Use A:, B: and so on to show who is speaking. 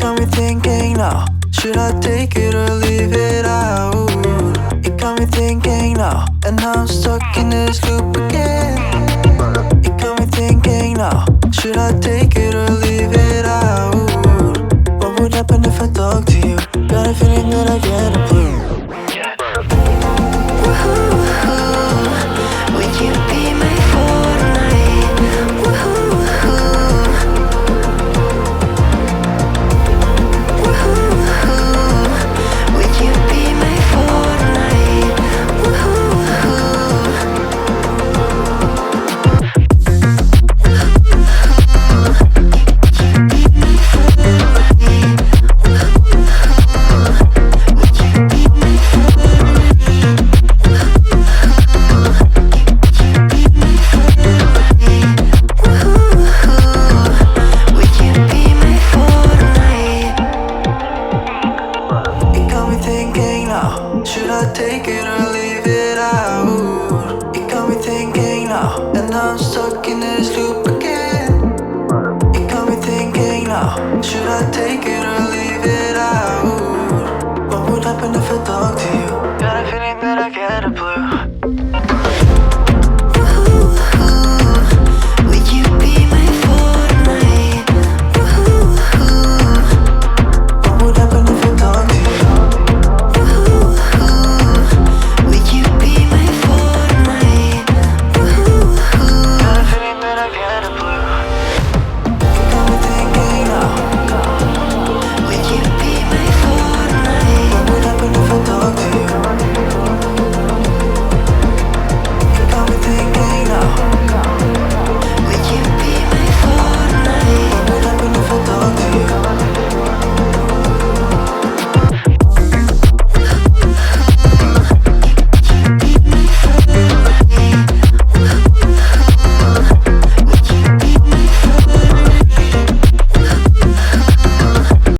A: got me thinking now, should I take it or leave it out? It got me thinking now, and now I'm stuck in this loop again. It got me thinking now, should I take it or leave it out? What would happen if I talk to you? Got a feeling that I get a